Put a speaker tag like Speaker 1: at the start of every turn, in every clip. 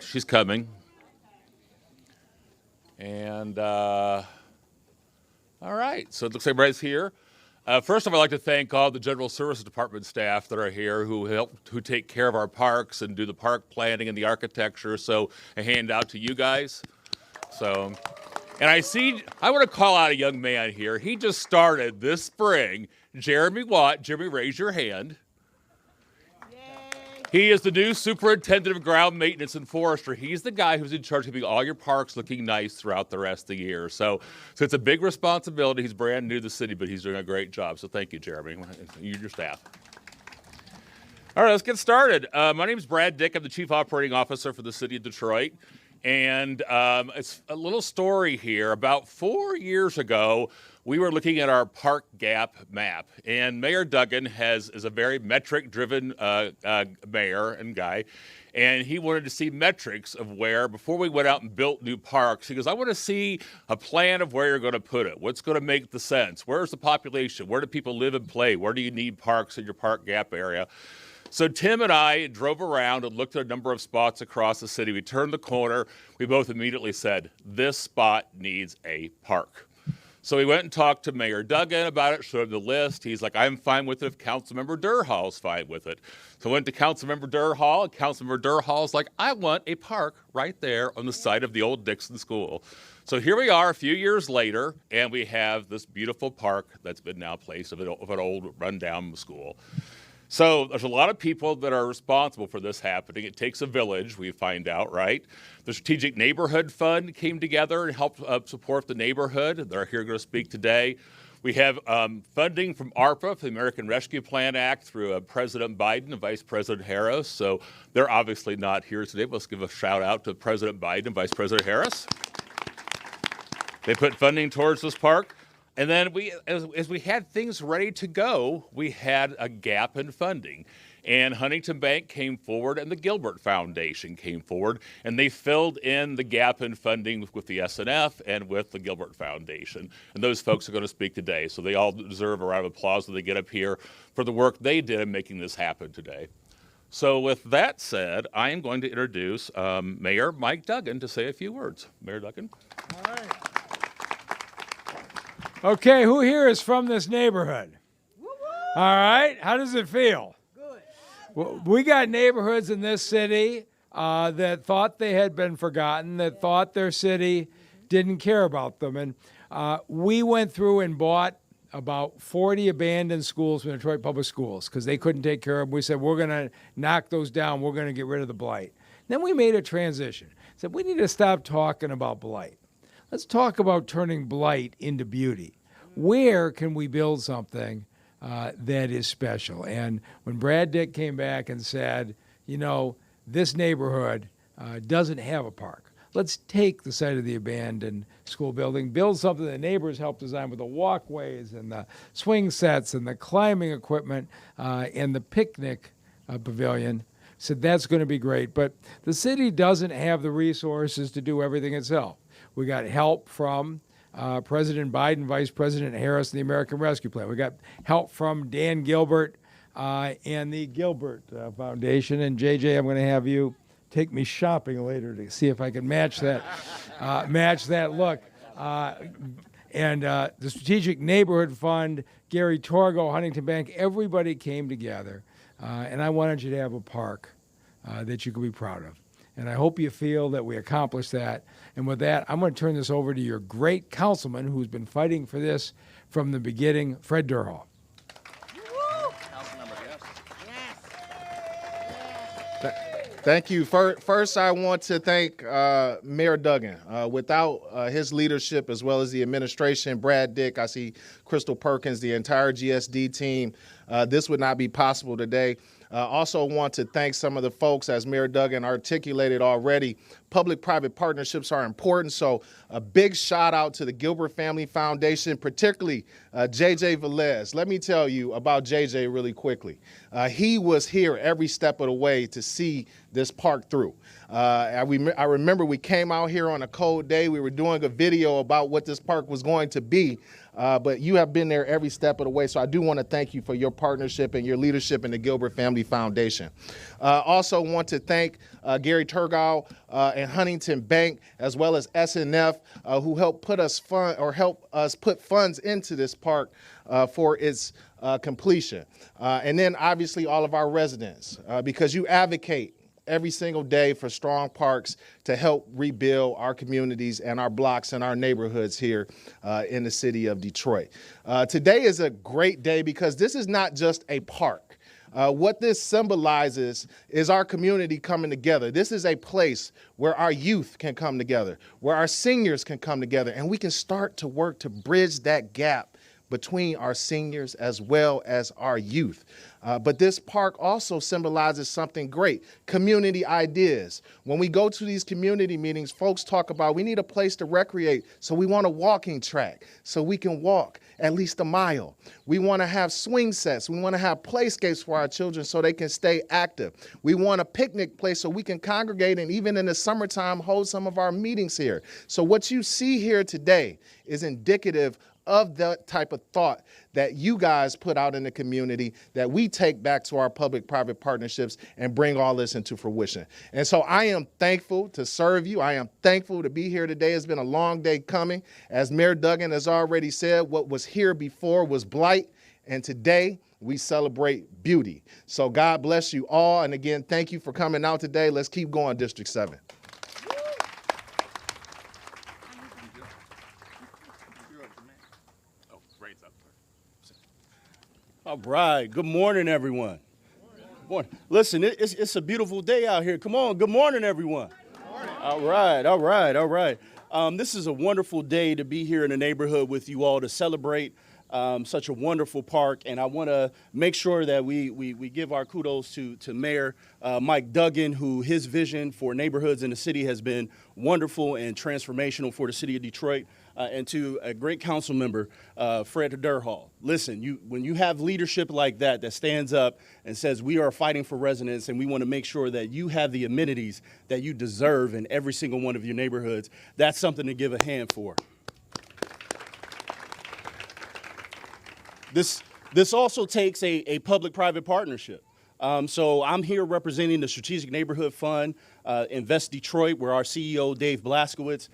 Speaker 1: she's coming. And all right, so it looks like everybody's here. First of all, I'd like to thank all the General Services Department staff that are here who take care of our parks and do the park planning and the architecture. So a handout to you guys. So, and I want to call out a young man here. He just started this spring. Jeremy Watt. Jeremy, raise your hand. He is the new superintendent of ground maintenance and forestry. He's the guy who's in charge of keeping all your parks looking nice throughout the rest of the year. So it's a big responsibility. He's brand new to the city, but he's doing a great job. So thank you, Jeremy, you and your staff. All right, let's get started. My name is Brad Dick. I'm the Chief Operating Officer for the city of Detroit. And it's a little story here. About 4 years ago, we were looking at our park gap map, and Mayor Duggan is a very metric-driven mayor and guy, and he wanted to see metrics of where, before we went out and built new parks, he goes, I want to see a plan of where you're going to put it. What's going to make the sense? Where's the population? Where do people live and play? Where do you need parks in your park gap area? So Tim and I drove around and looked at a number of spots across the city. We turned the corner. We both immediately said, this spot needs a park. So we went and talked to Mayor Duggan about it, showed him the list. He's like, I'm fine with it if Councilmember Durhal's fine with it. So I went to Councilmember Durhal, and Councilmember Durhal's like, I want a park right there on the site of the old Dixon School. So here we are a few years later, and we have this beautiful park that's been now placed of an old rundown school. So there's a lot of people that are responsible for this happening. It takes a village, we find out, right? The Strategic Neighborhood Fund came together and helped support the neighborhood. They're here going to speak today. We have funding from ARPA, for the American Rescue Plan Act, through President Biden and Vice President Harris. So they're obviously not here today, but let's give a shout out to President Biden and Vice President Harris. They put funding towards this park. And then as we had things ready to go, we had a gap in funding. And Huntington Bank came forward and the Gilbert Foundation came forward, and they filled in the gap in funding with the SNF and with the Gilbert Foundation. And those folks are going to speak today. So they all deserve a round of applause when they get up here for the work they did in making this happen today. So with that said, I am going to introduce Mayor Mike Duggan to say a few words. Mayor Duggan.
Speaker 2: All right. Okay, who here is from this neighborhood? All right, how does it feel? Good. Well, we got neighborhoods in this city that thought they had been forgotten, that thought their city didn't care about them. And we went through and bought about 40 abandoned schools from Detroit Public Schools because they couldn't take care of them. We said, we're going to knock those down. We're going to get rid of the blight. Then we made a transition. Said, we need to stop talking about blight. Let's talk about turning blight into beauty. Where can we build something that is special? And when Brad Dick came back and said, you know, this neighborhood doesn't have a park. Let's take the site of the abandoned school building, build something that neighbors helped design with the walkways and the swing sets and the climbing equipment and the picnic pavilion. Said that's going to be great. But the city doesn't have the resources to do everything itself. We got help from President Biden, Vice President Harris, and the American Rescue Plan. We got help from Dan Gilbert and the Gilbert Foundation. And JJ, I'm going to have you take me shopping later to see if I can match that look. And the Strategic Neighborhood Fund, Gary Torgo, Huntington Bank, everybody came together. And I wanted you to have a park that you could be proud of. And I hope you feel that we accomplished that. And with that, I'm going to turn this over to your great councilman who's been fighting for this from the beginning, Fred Durhal.
Speaker 3: Thank you. First, I want to thank Mayor Duggan. Without his leadership, as well as the administration, Brad Dick, I see Crystal Perkins, the entire GSD team, this would not be possible today. Also want to thank some of the folks, as Mayor Duggan articulated already. Public-private partnerships are important, so a big shout out to the Gilbert Family Foundation, particularly JJ Velez. Let me tell you about JJ really quickly. He was here every step of the way to see this park through. I remember we came out here on a cold day. We were doing a video about what this park was going to be, but you have been there every step of the way. So I do want to thank you for your partnership and your leadership in the Gilbert Family Foundation. Also want to thank Gary Turgal and Huntington Bank, as well as SNF, who helped put us put funds into this park for its completion. And then obviously all of our residents, because you advocate every single day for strong parks to help rebuild our communities and our blocks and our neighborhoods here in the city of Detroit. Today is a great day because this is not just a park. What this symbolizes is our community coming together. This is a place where our youth can come together, where our seniors can come together, and we can start to work to bridge that gap between our seniors as well as our youth. But this park also symbolizes something great, community ideas. When we go to these community meetings, folks talk about we need a place to recreate, so we want a walking track so we can walk at least a mile. We want to have swing sets. We want to have playscapes for our children so they can stay active. We want a picnic place so we can congregate and even in the summertime hold some of our meetings here. So what you see here today is indicative of the type of thought that you guys put out in the community that we take back to our public-private partnerships and bring all this into fruition. And so I am thankful to serve you. I am thankful to be here today. It's been a long day coming. As Mayor Duggan has already said, what was here before was blight, and today we celebrate beauty. So God bless you all. And again, thank you for coming out today. Let's keep going, District 7.
Speaker 4: All right. Good morning, everyone. Good morning. Listen, it's a beautiful day out here. Come on. Good morning, everyone. Good morning. All right. This is a wonderful day to be here in the neighborhood with you all to celebrate such a wonderful park. And I want to make sure that we give our kudos to Mayor Mike Duggan, who his vision for neighborhoods in the city has been wonderful and transformational for the city of Detroit. And to a great council member, Fred Durhal. Listen, when you have leadership like that stands up and says we are fighting for residents and we want to make sure that you have the amenities that you deserve in every single one of your neighborhoods, that's something to give a hand for. This also takes a public-private partnership. So I'm here representing the Strategic Neighborhood Fund, Invest Detroit, where our CEO, Dave Blaskowitz,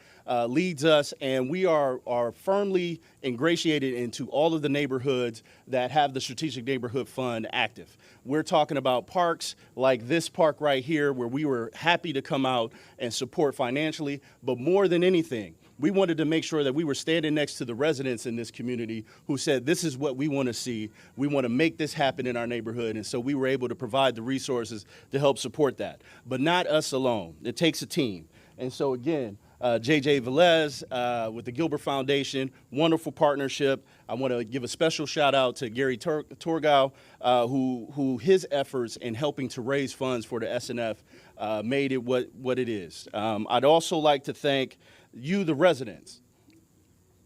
Speaker 4: leads us, and we are firmly ingratiated into all of the neighborhoods that have the Strategic Neighborhood Fund active. We're talking about parks like this park right here, where we were happy to come out and support financially, but more than anything, we wanted to make sure that we were standing next to the residents in this community who said, this is what we want to see. We want to make this happen in our neighborhood. And so we were able to provide the resources to help support that. But not us alone. It takes a team. And so, again, JJ Velez with the Gilbert Foundation, wonderful partnership. I want to give a special shout out to Gary Turgal, who his efforts in helping to raise funds for the SNF made it what it is. I'd also like to thank you, the residents.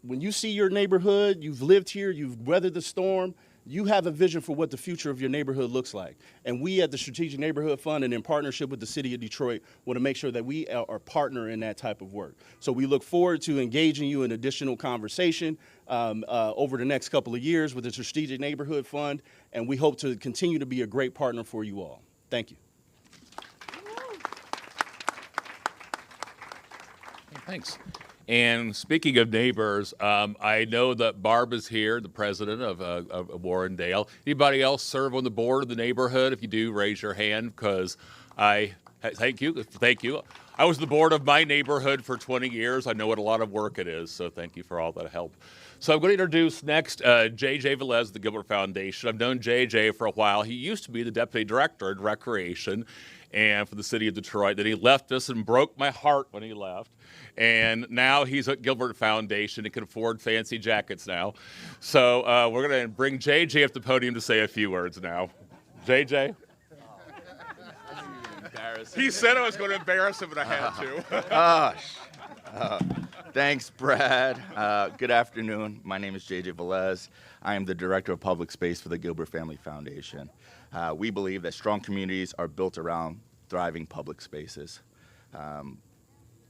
Speaker 4: When you see your neighborhood, you've lived here, you've weathered the storm, you have a vision for what the future of your neighborhood looks like. And we at the Strategic Neighborhood Fund and in partnership with the City of Detroit want to make sure that we are a partner in that type of work. So we look forward to engaging you in additional conversation over the next couple of years with the Strategic Neighborhood Fund, and we hope to continue to be a great partner for you all. Thank you.
Speaker 1: Thanks. And speaking of neighbors, I know that Barb is here, the president of Warrendale. Anybody else serve on the board of the neighborhood? If you do, raise your hand, because thank you. I was the board of my neighborhood for 20 years. I know what a lot of work it is, so thank you for all that help. So I'm going to introduce next JJ Velez of the Gilbert Foundation. I've known JJ for a while. He used to be the deputy director in recreation and for the city of Detroit. Then he left us and broke my heart when he left. And now he's at Gilbert Foundation and can afford fancy jackets now. So we're going to bring JJ up the podium to say a few words now. JJ? He said I was going to embarrass him, but I had to.
Speaker 5: Thanks, Brad. Good afternoon. My name is JJ Velez. I am the Director of Public Space for the Gilbert Family Foundation. We believe that strong communities are built around thriving public spaces.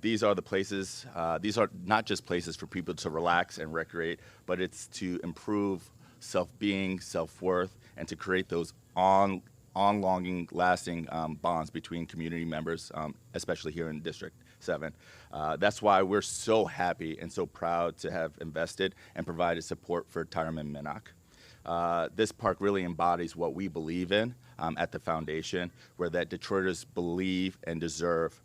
Speaker 5: These are the places, these are not just places for people to relax and recreate, but it's to improve self-being, self-worth, and to create those on-longing, lasting bonds between community members, especially here in District 7. That's why we're so happy and so proud to have invested and provided support for Tireman-Minock. This park really embodies what we believe in at the foundation, where that Detroiters believe and deserve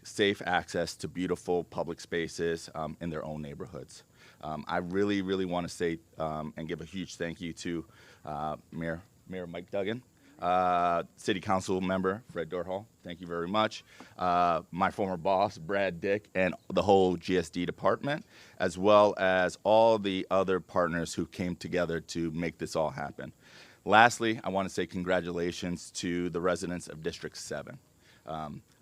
Speaker 5: safe access to beautiful public spaces in their own neighborhoods. I really, really want to say and give a huge thank you to Mayor Mike Duggan, City Council member Fred Durhal, thank you very much, my former boss Brad Dick, and the whole GSD department, as well as all the other partners who came together to make this all happen. Lastly, I want to say congratulations to the residents of District 7.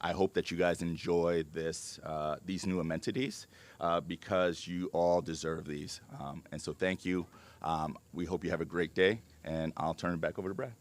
Speaker 5: I hope that you guys enjoy these new amenities because you all deserve these. And so thank you. We hope you have a great day, and I'll turn it back over to Brad.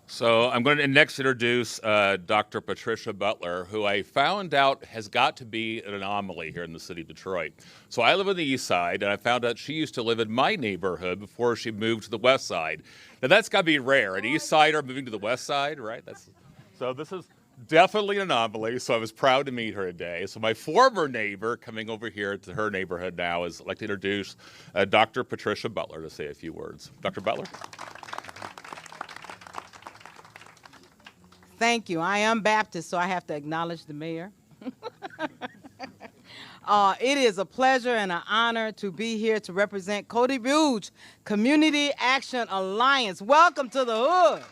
Speaker 1: So I'm going to next introduce Dr. Patricia Butler, who I found out has got to be an anomaly here in the city of Detroit. So I live on the east side, and I found out she used to live in my neighborhood before she moved to the west side. Now that's got to be rare. An east sider moving to the west side, right? So this is definitely an anomaly, so I was proud to meet her today. So my former neighbor coming over here to her neighborhood now is, I'd like to introduce Dr. Patricia Butler to say a few words. Dr. Butler?
Speaker 6: Thank you. I am Baptist, so I have to acknowledge the mayor. It is a pleasure and an honor to be here to represent Cody Rouge Community Action Alliance. Welcome to the hood.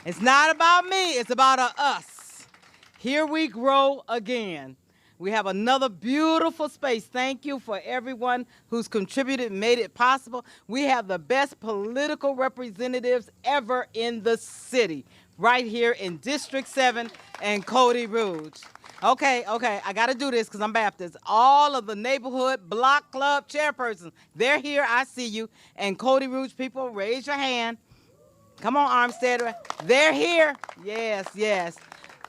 Speaker 6: It's not about me, it's about us. Here we grow again. We have another beautiful space. Thank you for everyone who's contributed and made it possible. We have the best political representatives ever in the city, right here in District 7 and Cody Rouge. Okay, I got to do this because I'm Baptist. All of the neighborhood block club chairpersons, they're here, I see you. And Cody Rouge people, raise your hand. Come on, Armstead. They're here. Yes.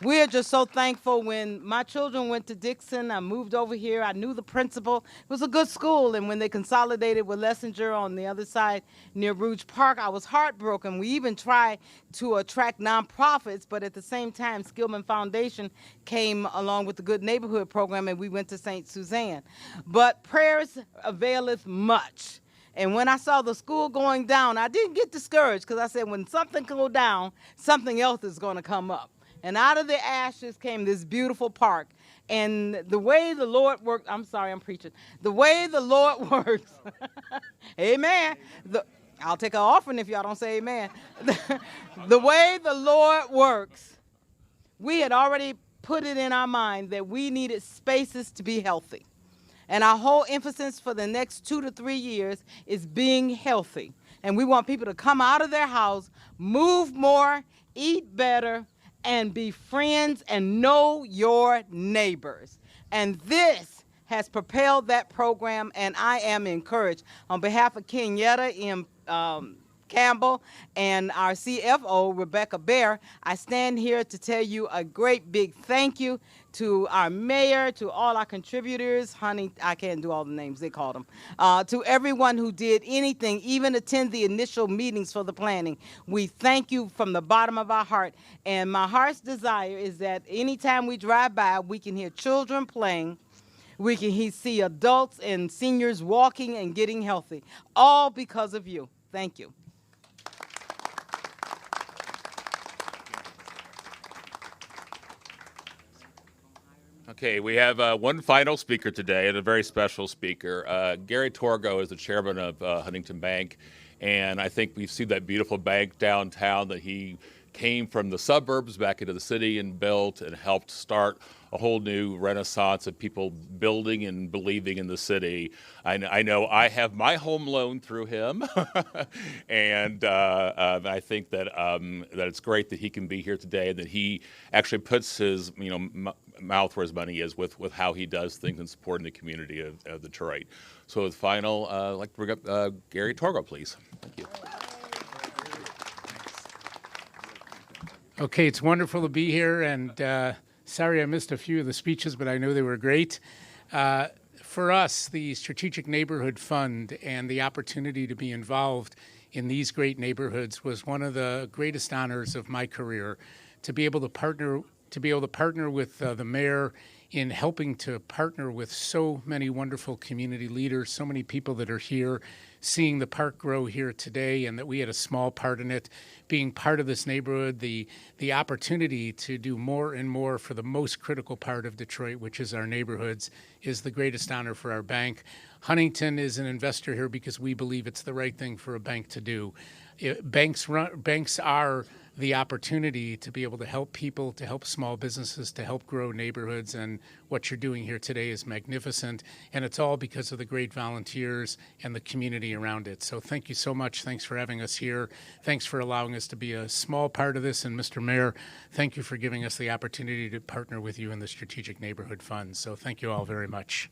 Speaker 6: We're just so thankful. When my children went to Dixon, I moved over here. I knew the principal. It was a good school. And when they consolidated with Lessinger on the other side near Rouge Park, I was heartbroken. We even tried to attract nonprofits, but at the same time, Skillman Foundation came along with the Good Neighborhood Program, and we went to St. Suzanne. But prayers availeth much. And when I saw the school going down, I didn't get discouraged because I said, when something goes down, something else is going to come up. And out of the ashes came this beautiful park. And the way the Lord worked, I'm sorry, I'm preaching. The way the Lord works, amen. I'll take an offering if y'all don't say amen. The way the Lord works, we had already put it in our mind that we needed spaces to be healthy. And our whole emphasis for the next 2 to 3 years is being healthy. And we want people to come out of their house, move more, eat better, and be friends and know your neighbors. And this has propelled that program, and I am encouraged. On behalf of Kenyatta M. Campbell and our CFO, Rebecca Bear, I stand here to tell you a great big thank you to our mayor, to all our contributors, honey, I can't do all the names, they called them, to everyone who did anything, even attend the initial meetings for the planning. We thank you from the bottom of our heart, and my heart's desire is that anytime we drive by, we can hear children playing, we can see adults and seniors walking and getting healthy, all because of you. Thank you.
Speaker 1: Okay, we have one final speaker today, and a very special speaker. Gary Torgo is the chairman of Huntington Bank, and I think we've seen that beautiful bank downtown that he came from the suburbs back into the city and built and helped start a whole new renaissance of people building and believing in the city. I know I have my home loan through him, and I think that that it's great that he can be here today, and that he actually puts his mouth where his money is with how he does things and supporting the community of Detroit. So with final, I'd like to bring up Gary Torgo, please. Thank you.
Speaker 7: Okay, it's wonderful to be here, and sorry I missed a few of the speeches, but I know they were great. For us, the Strategic Neighborhood Fund and the opportunity to be involved in these great neighborhoods was one of the greatest honors of my career. To be able to partner with the mayor in helping to partner with so many wonderful community leaders, so many people that are here, seeing the park grow here today, and that we had a small part in it, being part of this neighborhood, the opportunity to do more and more for the most critical part of Detroit, which is our neighborhoods, is the greatest honor for our bank. Huntington is an investor here because we believe it's the right thing for a bank to do. Banks are the opportunity to be able to help people, to help small businesses, to help grow neighborhoods, and what you're doing here today is magnificent, and it's all because of the great volunteers and the community around it. So thank you so much. Thanks for having us here. Thanks for allowing us to be a small part of this, and Mr. Mayor, thank you for giving us the opportunity to partner with you in the Strategic Neighborhood Fund. So thank you all very much.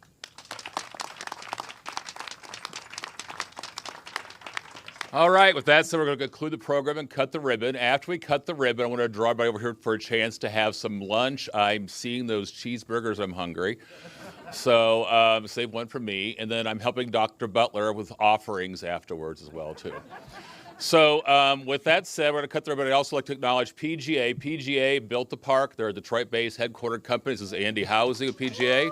Speaker 1: All right, with that said, we're going to conclude the program and cut the ribbon. After we cut the ribbon, I want to draw everybody over here for a chance to have some lunch. I'm seeing those cheeseburgers. I'm hungry. So save one for me. And then I'm helping Dr. Butler with offerings afterwards as well, too. So with that said, we're going to cut the ribbon. I'd also like to acknowledge PGA. PGA built the park. They're a Detroit-based headquartered company. This is Andy Housey of PGA.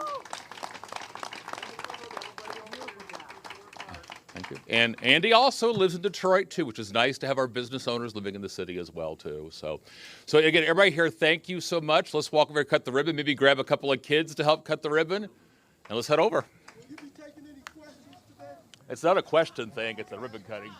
Speaker 1: Thank you. And Andy also lives in Detroit, too, which is nice to have our business owners living in the city as well, too. So again, everybody here, thank you so much. Let's walk over and cut the ribbon. Maybe grab a couple of kids to help cut the ribbon, and let's head over.
Speaker 8: Will you be taking any questions today?
Speaker 1: It's not a question thing. It's a ribbon cutting.